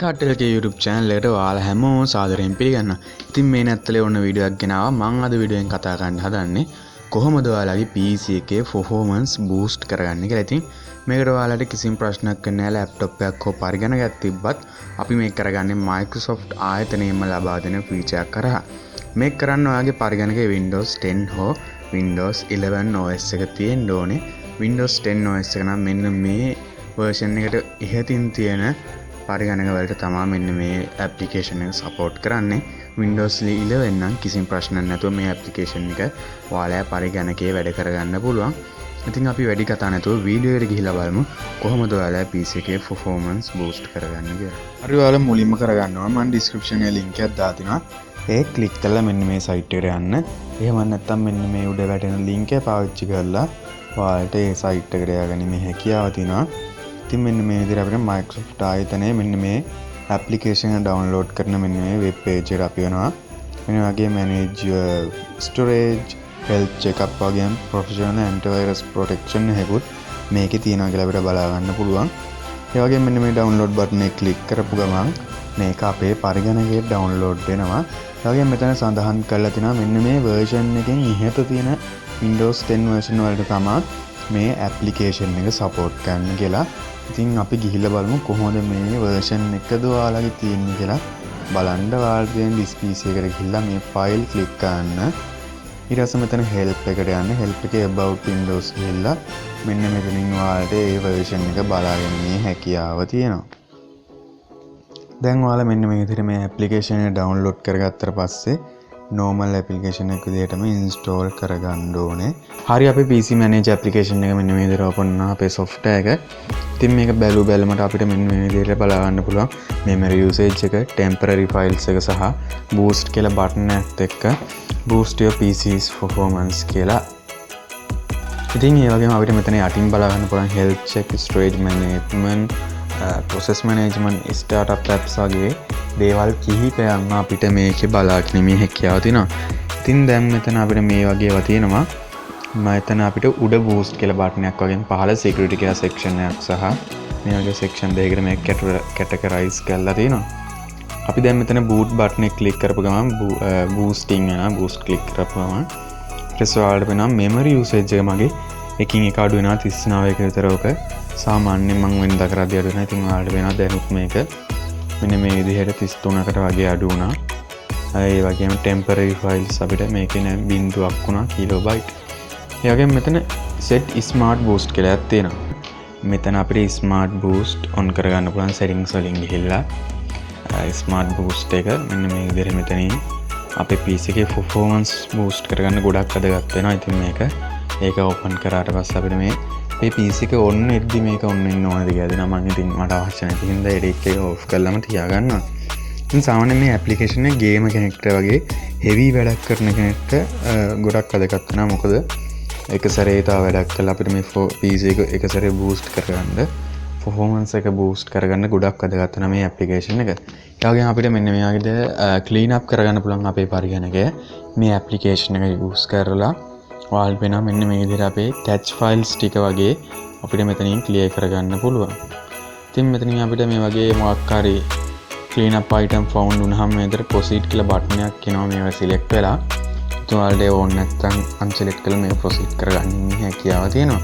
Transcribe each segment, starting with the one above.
කට්ටලගේ YouTube channel එකට ඔයාලා හැමෝම සාදරයෙන් පිළිගන්නවා. ඉතින් මේ නැත්තලේ ඔන්න වීඩියෝ එකක් ගෙනාවා. මම අද වීඩියෝෙන් කතා කරන්න හදන්නේ කොහොමද ඔයාලගේ PC එකේ performance boost කරගන්නේ කියලා. ඉතින් මේකට ඔයාලට කිසිම ප්‍රශ්නයක් නැහැ. laptop එකක් හෝ පරිගණකයක් තිබ්බත් අපි මේක කරගන්නේ Microsoft ආයතනයෙන්ම ලබා දෙන feature එකක් කරා. මේක කරන්න ඔයාගේ පරිගණකයේ Windows 10 හෝ Windows 11 OS එක තියෙන්න ඕනේ. Windows 10 OS එක නම් මෙන්න මේ version එකට ඉහතින් තියෙන පරිගණක වලට තමා මෙන්න මේ ඇප්ලිකේෂන් එක සපෝට් කරන්නේ. Windows 11 නම් කිසිම ප්‍රශ්නයක් නැතුව මේ ඇප්ලිකේෂන් එක ඔයාලගේ පරිගණකයේ වැඩ කරගන්න පුළුවන්. ඉතින් අපි වැඩි කතා නැතුව වීඩියෝ එකට ගිහිල්ලා බලමු කොහොමද ඔයාලගේ PC එකේ performance boost කරගන්නේ කියලා. හරි ඔයාලා මුලින්ම කරගන්නවා මම description එකේ link එකක් දාලා තිනවා. ඒක ක්ලික් කරලා මෙන්න මේ site එකට යන්න. එහෙම නැත්නම් මෙන්න මේ උඩ වැටෙන link එක පාවිච්චි කරලා ඔයාලට මේ site එකට ය아가නීමේ හැකියාව තියෙනවා. ඉතින් මෙන්න මේ විදිහට අපිට Microsoft ආයතනයේ මෙන්න මේ application එක download කරන මෙන්න මේ web page එකට අපි යනවා. මෙන්න වගේ manage your storage, health checkup වගේම professional antivirus protection එකකුත් මේකේ තියෙනවා කියලා අපිට බලා ගන්න පුළුවන්. ඒ වගේම මෙන්න මේ download button එක click කරපු ගමන් මේක අපේ පරිගණකයේ download වෙනවා. ඒ වගේම මෙතන සඳහන් කරලා තිනවා මෙන්න මේ version එකෙන් ඉහත තියෙන Windows 10 version වලට තමයි මේ application එක support කරන්න කියලා. ඉතින් අපි ගිහිල්ලා බලමු කොහොමද මේ version එකද ඔයාලගේ තියෙන්නේ කියලා බලන්න. ඔයාලට තියෙන this PC එකට ගිහිල්ලා මේ file click කරන්න. ඊට පස්සේ මෙතන help එකට යන්න. help එකේ about Windows ගිහිල්ලා මෙන්න මෙතනින් ඔයාලට මේ version එක බලාගැනීමේ හැකියාව තියෙනවා. දැන් ඔයාලා මෙන්න මේ විදිහට මේ application එක download කරගත්තට පස්සේ normal application එක විදිහටම install කරගන්න ඕනේ. හරි අපේ PC manager application එක මෙන්න මේ විදිහට open වෙනවා අපේ software එක. ඉතින් මේක බැලුමට අපිට මෙන්න මේ විදිහට බලා ගන්න පුළුවන් memory usage එක, temporary files එක සහ boost කියලා button එකත් එක්ක boost your PC's performance කියලා. ඉතින් ඒ වගේම අපිට මෙතන යටින් බලා ගන්න පුළුවන් health check, storage management, process management, startup apps වගේ දේවල් කිහිපයක් අපිට මේකේ බලාගැනීමේ හැකියාව තියෙනවා. ඉතින් දැන් මෙතන අපිට මේ වගේ ඒවා තියෙනවා. මෙතන අපිට උඩ boost කියලා බටන් එකක් වගේම පහළ security කියලා section එකක් සහ මේ වගේ section දෙකකට මේක categorize කරලා තියෙනවා. අපි දැන් මෙතන boot button එක click කරපු ගමන් boosting වෙනවා. boost click කරපු ගමන් ඊට ඔයාලට වෙනවා memory usage එක මගේ එකින් එක අඩු වෙනවා 39ක විතර ඔක. සාමාන්‍යයෙන් මම වෙනදා කරද්දී අඩු වෙනවා. ඉතින් ඔයාලට වෙනවා දැනුත් මේක මෙන්න මේ විදිහට 33කට වගේ අඩු වුණා. ඒ වගේම temporary files අපිට මේකේ නෑ බිංදුවක් වුණා kilobyte. ඒ වගේම මෙතන set smart boost කියලා එකක් තියෙනවා. මෙතන අපිට smart boost on කරගන්න පුළුවන් settings වලින් ගිහිල්ලා smart boost එක මෙන්න මේ විදිහට මෙතනින් අපේ PC එකේ performance boost කරගන්න ගොඩක් වැදගත් වෙනවා. ඉතින් ඒක open කරාට පස්සේ අපිට මේ PC එක on එද්දි මේක on වෙන්න ඕනද කියලා දෙනවා. මම ඉතින් මට අවශ්‍ය නැති හින්දා edit එක off කරලාම තියාගන්නවා. ඉතින් සාමාන්‍යයෙන් මේ application එක game කෙනෙක්ට වගේ heavy වැඩක් කරන කෙනෙක්ට ගොඩක් වැදගත් වෙනවා. මොකද එක සැරේ තා වැඩක් කළා අපිට මේ PC එක සැරේ boost කරගන්න performance එක boost කරගන්න ගොඩක් වැදගත් වෙනවා මේ application එක. ඒ වගේම අපිට මෙන්න මේ වගේ clean up කරගන්න පුළුවන් අපේ පරිගණකය මේ application එක use කරලා. ඔයාලට වෙනවා මෙන්න මේ විදිහට අපේ catch files ටික වගේ අපිට මෙතනින් clear කරගන්න පුළුවන්. ඉතින් මෙතනින් අපිට මේ වගේ මොකක් හරි clean up item found වුණාම මේකට proceed කියලා බටන් එකක් එනවා. මේවා select වෙලා ඔයාලට ඕන නැත්නම් unselect කරලා මේක proceed කරගන්න හැකියාව තියෙනවා.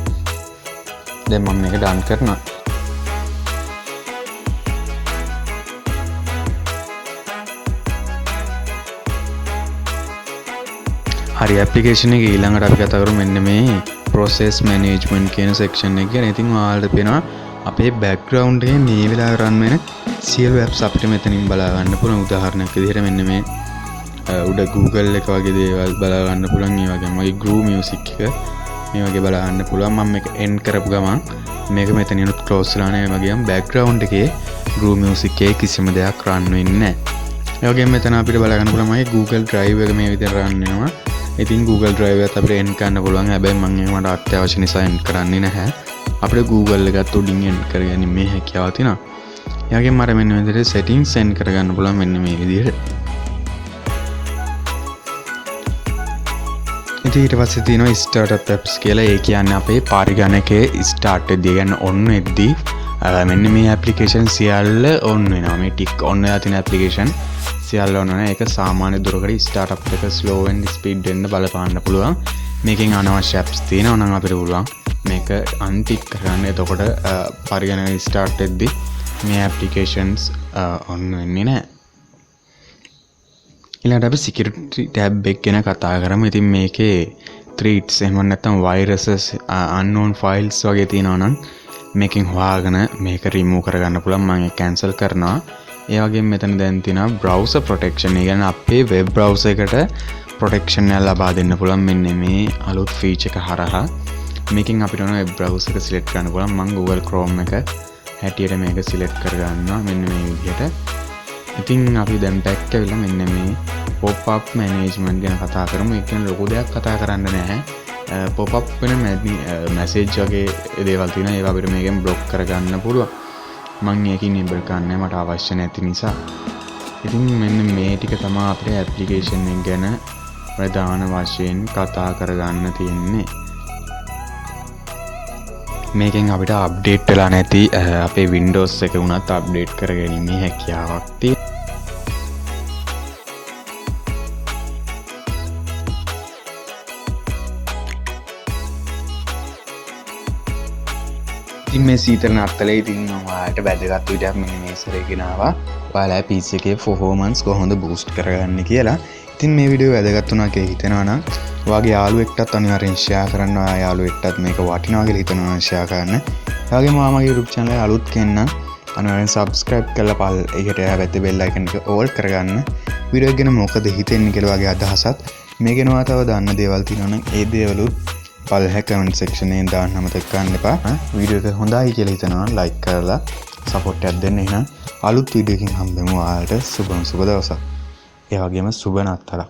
දැන් මම මේක done කරනවා. හරි application එක ඊළඟට අපි කතා කරමු මෙන්න මේ process management කියන section එක ගැන. ඉතින් ඔයාලට පේනවා අපේ background එකේ මේ වෙලාවේ run වෙන සියලු apps අපිට මෙතනින් බලා ගන්න පුළුවන්. උදාහරණයක් විදිහට මෙන්න මේ උඩ Google එක වගේ දේවල් බලා ගන්න පුළුවන්. ඒ වගේම වගේ Groove Music එක මේ වගේ බලා ගන්න පුළුවන්. මම මේක end කරපු ගමන් මේක මෙතනිනුත් close වෙලා නැහැ. ඒ වගේම background එකේ Groove Music එකේ කිසිම දෙයක් run වෙන්නේ නැහැ. ඒ වගේම මෙතන අපිට බලා ගන්න පුළුවන් මගේ Google Drive එක මේ විදිහට run වෙනවා. ඉතින් Google Drive එකත් අපිට end කරන්න පුළුවන්. හැබැයි මම ඒකට අත්‍යවශ්‍ය නිසා end කරන්නේ නැහැ. අපිට Google එකත් උඩින් end කරගන්න මේ හැකියාව තියෙනවා. ඒ වගේම මට මෙන්න මේ විදිහට settings send කරගන්න පුළුවන් මෙන්න මේ විදිහට. ඉතින් ඊට පස්සේ තියෙනවා startup apps කියලා. ඒ කියන්නේ අපේ පරිගණකයේ start වෙද්දී ගන්න on වෙද්දී මෙන්න මේ ඇප්ලිකේෂන් සියල්ල ඔන් වෙනවා. මේ ටික් ඔන් වෙලා තියෙන ඇප්ලිකේෂන් සියල්ල ඔන් වෙනවා. ඒක සාමාන්‍ය දුරකඩ ස්ටාර්ට්අප් එක ස්ලෝ වෙන්න ස්පීඩ් වෙන්න බලපාන්න පුළුවන්. මේකෙන් අනවශ්‍ය ඇප්ස් තියෙනවා නම් අපිට පුළුවන් මේක අන්ටික් කරන්න. එතකොට පරිගණක ස්ටාර්ට් වෙද්දී මේ ඇප්ලිකේෂන්ස් ඔන් වෙන්නේ නැහැ. ඊළඟට අපි security tab එක ගැන කතා කරමු. ඉතින් මේකේ threats එහෙම නැත්නම් viruses unknown files වගේ තියෙනවා නම් මේකෙන් හොයාගෙන මේක remove කරගන්න පුළුවන්. මම ඒක cancel කරනවා. ඒ වගේම මෙතන දැන් තියෙනවා browser protection. ඒ කියන්නේ අපේ web browser එකට protection එක ලබා දෙන්න පුළුවන් මෙන්න මේ අලුත් feature එක හරහා. මේකෙන් අපිට ඕන web browser එක select කරන්න පුළුවන්. මම Google Chrome එක හැටියට මේක select කරගන්නවා මෙන්න මේ විදිහට. ඉතින් අපි දැන් back ඇවිල්ලා මෙන්න මේ pop up management ගැන කතා කරමු. ඒක කියන්නේ ලොකු දෙයක් කතා කරන්න නැහැ. pop up වෙන message වගේ දේවල් තියෙනවා. ඒවා අපිට මේකෙන් block කරගන්න පුළුවන්. මම ඒක enable කරන්නේ මට අවශ්‍ය නැති නිසා. ඉතින් මෙන්න මේ ටික තමයි අපේ application එක ගැන ප්‍රධාන වශයෙන් කතා කරගන්න තියෙන්නේ. මේකෙන් අපිට අප්ඩේට් වෙලා නැති අපේ Windows එක උනත් අප්ඩේට් කරගැනීමේ හැකියාවක් තියෙනවා. ඉතින් මේ සීතල නත්තලේ ඉතින් ඔයාලට වැදගත් විදිහක් මෙන්න මේ සැරේ ගෙනාවා. ඔයාලා PC එකේ performance කොහොමද boost කරගන්නේ කියලා. ඉතින් මේ වීඩියෝ වැදගත් වුණා කියලා හිතෙනවා නම් ඔයාගේ යාළුවෙක්ටත් අනිවාර්යෙන් share කරන්න. ඔයා යාළුවෙක්ටත් මේක වටිනවා කියලා හිතනවා නම් share කරන්න. ඒ වගේම ඔයාගේ YouTube channel එක අලුත් කෙනෙක් නම් අනිවාර්යෙන් subscribe කරලා පල් ඒකට එහා පැත්තේ bell icon එක all කරගන්න. වීඩියෝ එක ගැන මොකද හිතෙන්නේ කියලා වගේ අදහසත් මේ ගැන ඔයා තව දන්න දේවල් තියෙනවා නම් ඒ දේවලුත් පල්හැ comment section එකෙන් දාන්න අමතක කරන්න එපා. වීඩියෝ එක හොඳයි කියලා හිතනවා නම් like කරලා support එකක් දෙන්න. එහෙනම් අලුත් වීඩියෝ එකකින් හම්බෙමු. ඔයාලට සුබ දවසක්. ඒ වගේම සුබ නත්තලක්.